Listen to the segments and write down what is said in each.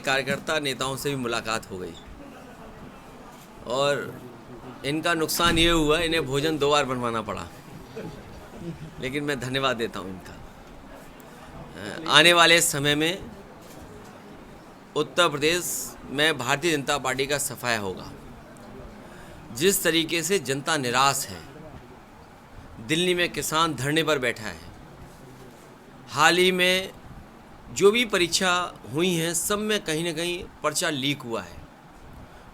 कार्यकर्ता नेताओं से भी मुलाकात हो गई और इनका नुकसान ये हुआ, इन्हें भोजन 2 बार बनवाना पड़ा, लेकिन मैं धन्यवाद देता हूँ इनका। आने वाले समय में उत्तर प्रदेश में भारतीय जनता पार्टी का सफाया होगा। जिस तरीके से जनता निराश है, दिल्ली में किसान धरने पर बैठा है, हाल ही में जो भी परीक्षा हुई हैं सब में कहीं ना कहीं पर्चा लीक हुआ है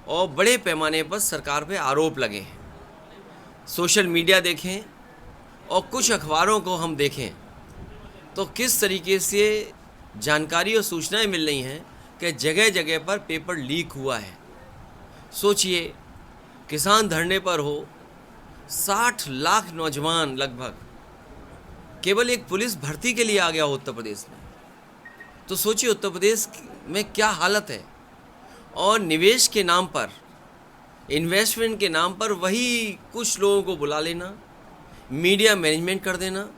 और बड़े पैमाने पर सरकार पे आरोप लगे हैं। सोशल मीडिया देखें और कुछ अखबारों को हम देखें तो किस तरीके से जानकारी और सूचनाएं मिल रही हैं कि जगह जगह पर पेपर लीक हुआ है। सोचिए, किसान धरने पर हो, 60 लाख नौजवान लगभग केवल एक पुलिस भर्ती के लिए आ गया हो उत्तर प्रदेश में, तो सोचिए उत्तर प्रदेश में क्या हालत है। और निवेश के नाम पर, इन्वेस्टमेंट के नाम पर वही कुछ लोगों को बुला लेना, मीडिया मैनेजमेंट कर देना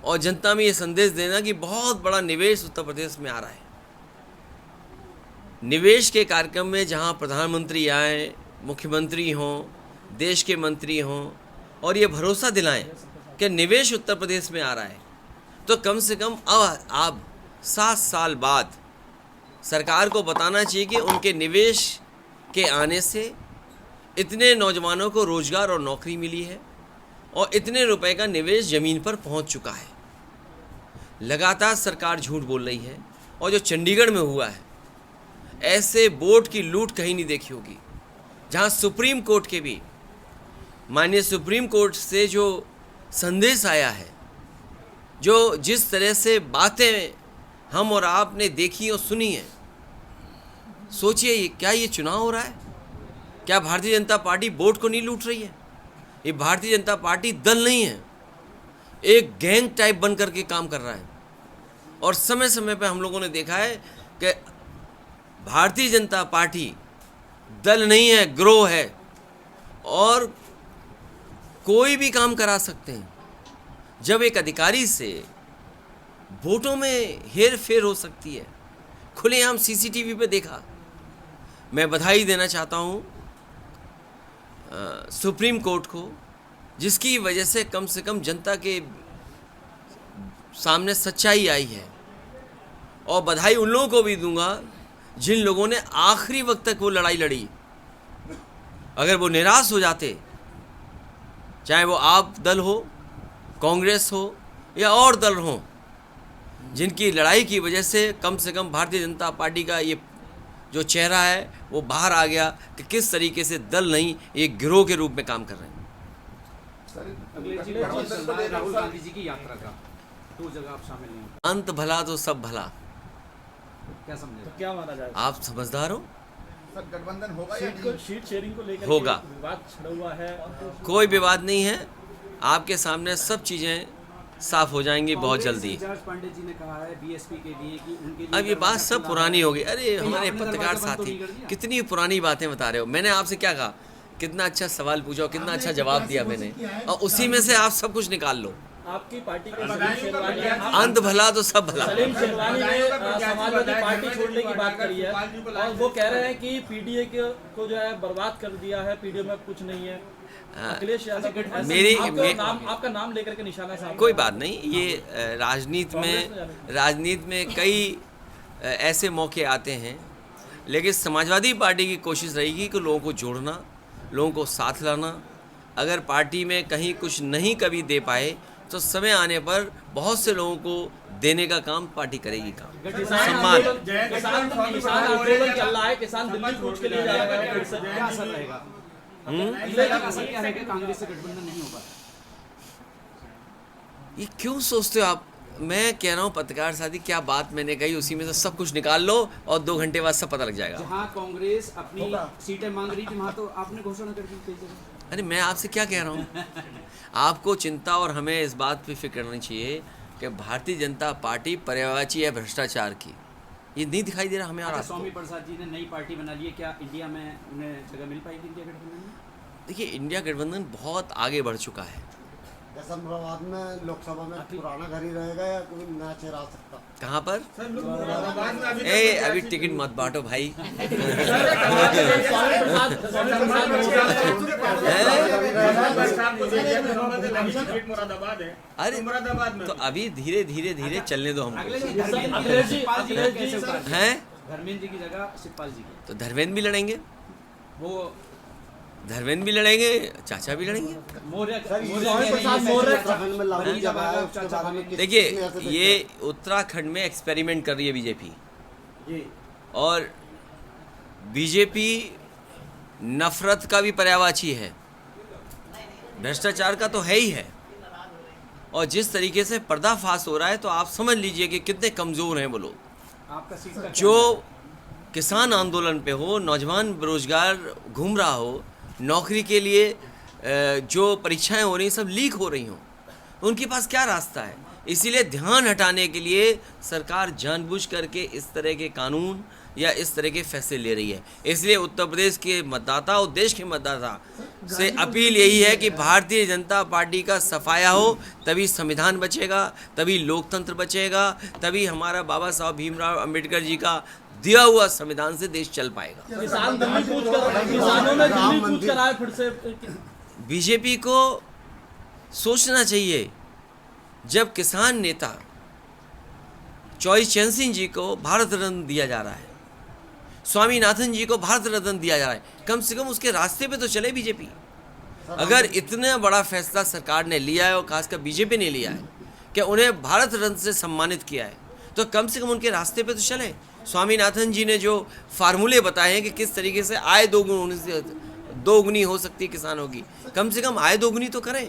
और जनता में ये संदेश देना कि बहुत बड़ा निवेश उत्तर प्रदेश में आ रहा है। निवेश के कार्यक्रम में जहां प्रधानमंत्री आए, मुख्यमंत्री हों, देश के मंत्री हों और ये भरोसा दिलाएं कि निवेश उत्तर प्रदेश में आ रहा है, तो कम से कम अब 7 साल बाद सरकार को बताना चाहिए कि उनके निवेश के आने से इतने नौजवानों को रोजगार और नौकरी मिली है और इतने रुपए का निवेश ज़मीन पर पहुंच चुका है। लगातार सरकार झूठ बोल रही है और जो चंडीगढ़ में हुआ है, ऐसे बोर्ड की लूट कहीं नहीं देखी होगी, जहां सुप्रीम कोर्ट के भी माननीय सुप्रीम कोर्ट से जो संदेश आया है, जो जिस तरह से बातें हम और आपने देखी और सुनी है, सोचिए क्या ये चुनाव हो रहा है? क्या भारतीय जनता पार्टी बोर्ड को नहीं लूट रही है? ये भारतीय जनता पार्टी दल नहीं है, एक गैंग टाइप बन करके काम कर रहा है। और समय समय पर हम लोगों ने देखा है कि भारतीय जनता पार्टी दल नहीं है, गिरोह है और कोई भी काम करा सकते हैं। जब एक अधिकारी से वोटों में हेर फेर हो सकती है, खुलेआम सीसीटीवी पे देखा। मैं बधाई देना चाहता हूँ सुप्रीम कोर्ट को, जिसकी वजह से कम जनता के सामने सच्चाई आई है। और बधाई उन लोगों को भी दूंगा जिन लोगों ने आखिरी वक्त तक वो लड़ाई लड़ी। अगर वो निराश हो जाते, चाहे वो आप दल हो, कांग्रेस हो या और दल हो, जिनकी लड़ाई की वजह से कम भारतीय जनता पार्टी का ये जो चेहरा है वो बाहर आ गया कि किस तरीके से दल नहीं, एक गिरोह के रूप में काम कर रहे हैं। राहुल गांधी जी की यात्रा का 2 जगह आप शामिल नहीं हो। अंत भला तो सब भला, क्या समझे? तो क्या माना जाए? आप समझदार हो। सर, गठबंधन होगा या सीट शेयरिंग को लेकर होगा। विवाद छिड़ा हुआ है। कोई विवाद नहीं है, आपके सामने सब चीज़ें साफ हो जाएंगी बहुत जल्दी। जॉर्ज पांडे जी ने कहा है बीएसपी के लिए कि उनके लिए अब ये बात सब पुरानी हो गई। अरे हमारे पत्रकार साथी कितनी पुरानी बातें बता रहे हो। मैंने आपसे क्या कहा, कितना अच्छा सवाल पूछा और कितना अच्छा जवाब दिया मैंने, और उसी में से आप सब कुछ निकाल लो। आपकी पार्टी के सलीम शेरवानी अंत भला तो सब भला। सलीम शेरवानी ने समाजवादी पार्टी छोड़ने की बात करी है और वो कह रहे हैं कि पीडीए को जो है बर्बाद कर दिया है, पीडीए में कुछ नहीं है। अखिलेश यादव आपका नाम लेकर के निशाना सामने। कोई बात नहीं, ये राजनीति में कई ऐसे मौके आते हैं, लेकिन समाजवादी पार्टी की कोशिश रहेगी कि लोगों को जोड़ना, लोगों को साथ लाना। अगर पार्टी में कहीं कुछ नहीं कभी दे पाए तो समय आने पर बहुत से लोगों को देने का काम पार्टी करेगी। काम सम्मान किसान दिल्ली कूच के लिए जा रहा है, क्या असर रहेगा? कांग्रेस से गठबंधन नहीं होगा। ये क्यों सोचते हो आप? मैं कह रहा हूँ पत्रकार साथी, क्या बात मैंने कही उसी में से सब कुछ निकाल लो और 2 घंटे बाद सब पता लग जाएगा। जहाँ कांग्रेस अपनी सीटें मांग रही थी वहाँ तो आपने घोषणा कर दी थी। अरे मैं आपसे क्या कह रहा हूँ, आपको चिंता और हमें इस बात पे फिक्र करनी चाहिए कि भारतीय जनता पार्टी पर्यायवाची है भ्रष्टाचार की। ये नहीं दिखाई दे रहा हमें। और स्वामी प्रसाद जी ने नई पार्टी बना ली है, क्या इंडिया में उन्हें जगह मिल पाएगी इंडिया गठबंधन में? देखिए, इंडिया गठबंधन बहुत आगे बढ़ चुका है। जैसा में लोकसभा में पुराना घर ही रहेगा या कोई नया चेहरा आ सकता? कहाँ पर? अभी टिकट मत बांटो भाई। अरे तो अभी धीरे धीरे चलने दो हमको। हैं? धर्मेंद्र जी की जगह शिवपाल जी की। तो धर्मेंद्र भी लड़ेंगे, वो धर्मेंद्र भी लड़ेंगे, चाचा भी लड़ेंगे। देखिए, ये उत्तराखंड में एक्सपेरिमेंट कर रही है बीजेपी, और बीजेपी नफरत का भी पर्यायवाची है, भ्रष्टाचार का तो है ही है। और जिस तरीके से पर्दाफाश हो रहा है, तो आप समझ लीजिए कि कितने कमज़ोर हैं वो लोग। आपका सीट का जो किसान आंदोलन पे हो, नौजवान बेरोजगार घूम रहा हो, नौकरी के लिए जो परीक्षाएं हो रही, सब लीक हो रही हों, उनके पास क्या रास्ता है? इसीलिए ध्यान हटाने के लिए सरकार जानबूझ करके इस तरह के कानून या इस तरह के फैसले ले रही है। इसलिए उत्तर प्रदेश के मतदाता और देश के मतदाता से अपील यही है कि भारतीय जनता पार्टी का सफाया हो, तभी संविधान बचेगा, तभी लोकतंत्र बचेगा, तभी हमारा बाबा साहब भीमराव अंबेडकर जी का दिया हुआ संविधान से देश चल पाएगा। किसानों ने दिल्ली कूच कर आए फिर से। बीजेपी को सोचना चाहिए, जब किसान नेता चौधरी चरण सिंह जी को भारत रत्न दिया जा रहा है, स्वामीनाथन जी को भारत रत्न दिया जा रहा है, कम से कम उसके रास्ते पे तो चले बीजेपी। अगर इतना बड़ा फैसला सरकार ने लिया है, और खासकर बीजेपी ने लिया है कि उन्हें भारत रत्न से सम्मानित किया है, तो कम से कम उनके रास्ते पे तो चले। स्वामीनाथन जी ने जो फार्मूले बताए हैं कि किस तरीके से आय दोगुनी हो सकती है किसानों की, कम से कम आय दोगुनी तो करें।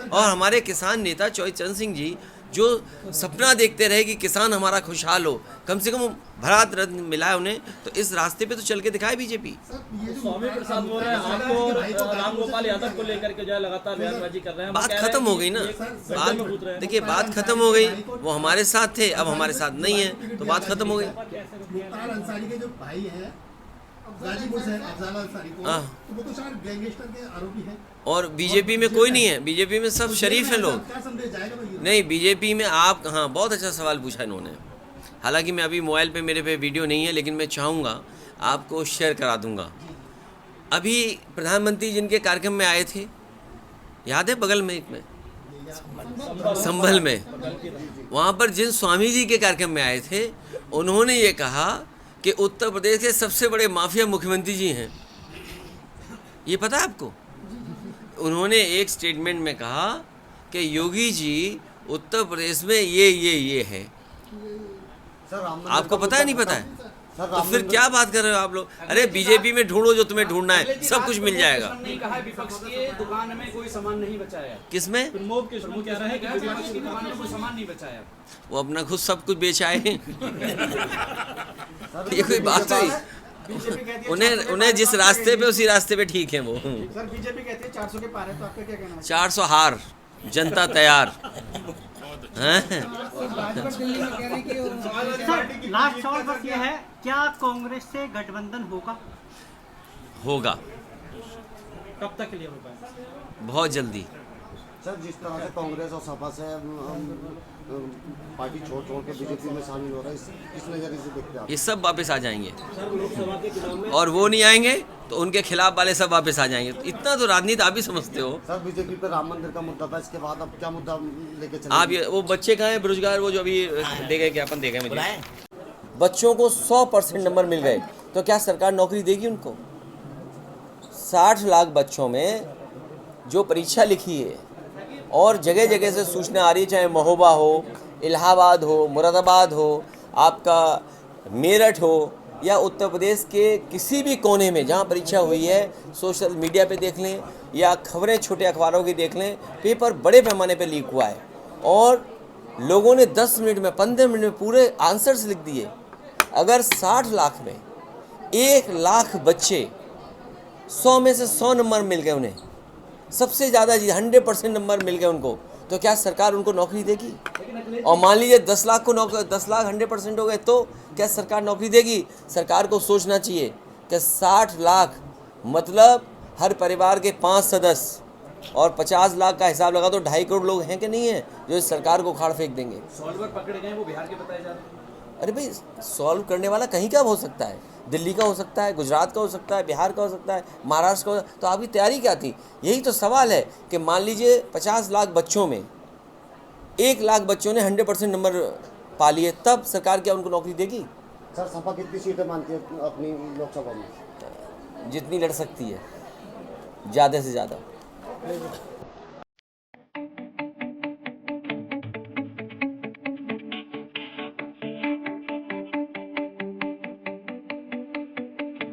और हमारे किसान नेता चौधरी चरण सिंह जी जो सपना देखते रहे कि किसान हमारा खुशहाल हो, कम से कम भारत रत्न मिला है उन्हें, तो इस रास्ते पे तो चल के दिखाए बीजेपी। स्वामी प्रसाद बोल रहे हैं आपको और रामगोपाल यादव को लेकर के जो है लगातार बयानबाजी कर रहे हैं। बात खत्म हो गई ना, बात देखिए, बात खत्म हो गई। वो हमारे साथ थे, अब हमारे साथ नहीं है, तो बात खत्म हो गई। मुख्तार अंसारी के जो भाई हैं, गाजीपुर से अफजाल अंसारी को, तो वो तो शायद गैंगस्टर के आरोपी हैं। और बीजेपी में कोई नहीं है, बीजेपी में सब शरीफ हैं लोग। क्या संदेश जाएगा भाई? नहीं, बीजेपी में आप, हाँ, बहुत अच्छा सवाल पूछा इन्होंने। हालांकि मैं अभी मोबाइल पे मेरे पे वीडियो नहीं है, लेकिन मैं चाहूँगा आपको शेयर करा दूँगा। अभी प्रधानमंत्री जिनके कार्यक्रम में आए थे, याद है, बगल में एक में संभल में, वहाँ पर जिन स्वामी जी के कार्यक्रम में आए थे, उन्होंने ये कहा कि उत्तर प्रदेश के सबसे बड़े माफिया मुख्यमंत्री जी हैं। ये पता है आपको? उन्होंने एक स्टेटमेंट में कहा कि योगी जी उत्तर प्रदेश में ये है। आपको पता है, नहीं पता है? तो फिर क्या बात कर रहे हो आप लोग? अरे बीजेपी में ढूंढो जो तुम्हें ढूंढना है, सब कुछ मिल जाएगा। नहीं कहा विपक्ष की दुकान में कोई सामान नहीं बचाया। किसमें? प्रमोद कह रहे हैं कि विपक्ष की दुकान में कोई सामान नहीं बचाया। वो अपना खुद सब कुछ बेच आए हैं। ये कोई बात हुई? उन्हें जिस रास्ते पे, उसी रास्ते पे ठीक है वो। सर बीजेपी कहती है 400 के पार है, तो आपका क्या कहना है? 400 हार, जनता तैयार। लास्ट सवाल बस ये है, क्या कांग्रेस से गठबंधन होगा? कब तक के लिए होगा? बहुत जल्दी। सर, जिस तरह से कांग्रेस और सपा से पार्टी छोड़ के बीजेपी में शामिल हो रहा है, किस नजरिए से देखते हैं आप? ये सब वापस आ जाएंगे, और वो नहीं आएंगे तो उनके खिलाफ वाले सब वापस आ जाएंगे। इतना तो राजनीति आप भी समझते हो। सर, बीजेपी पर राम मंदिर का मुद्दा था, इसके बाद अब क्या मुद्दा लेके चले? आप ये, वो बच्चे कहाँ हैं बेरोजगार, वो जो अभी दे गए ज्ञापन दे गए मुझे, बच्चों को 100% नंबर मिल गए, तो क्या सरकार नौकरी देगी उनको? 60 लाख बच्चों में जो परीक्षा लिखी है, और जगह जगह से सूचना आ रही है, चाहे महोबा हो, इलाहाबाद हो, मुरादाबाद हो, आपका मेरठ हो, या उत्तर प्रदेश के किसी भी कोने में जहां परीक्षा हुई है, सोशल मीडिया पे देख लें या खबरें छोटे अखबारों की देख लें, पेपर बड़े पैमाने पे लीक हुआ है, और लोगों ने 10 मिनट में, 15 मिनट में पूरे आंसर्स लिख दिए। अगर 60 लाख में 1 लाख बच्चे 100 में से 100 नंबर मिल गए उन्हें, सबसे ज़्यादा 100% नंबर मिल गए उनको, तो क्या सरकार उनको नौकरी देगी? और मान लीजिए 10 लाख को 10 लाख 100% हो गए, तो क्या सरकार नौकरी देगी? सरकार को सोचना चाहिए कि 60 लाख मतलब हर परिवार के 5 सदस्य, और 50 लाख का हिसाब लगा तो 2.5 करोड़ लोग हैं कि नहीं है जो इस सरकार को उखाड़ फेंक देंगे। सॉल्वर पकड़े गए वो बिहार के बताए जा रहे हैं। अरे भाई, सॉल्व करने वाला कहीं का हो सकता है, दिल्ली का हो सकता है, गुजरात का हो सकता है, बिहार का हो सकता है, महाराष्ट्र का तो आपकी तैयारी क्या थी? यही तो सवाल है कि मान लीजिए 50 लाख बच्चों में 1 लाख बच्चों ने 100% नंबर पा लिए, तब सरकार क्या उनको नौकरी देगी? सर सपा कितनी सीटें मानती है अपनी लोकसभा में? जितनी लड़ सकती है, ज़्यादा से ज़्यादा।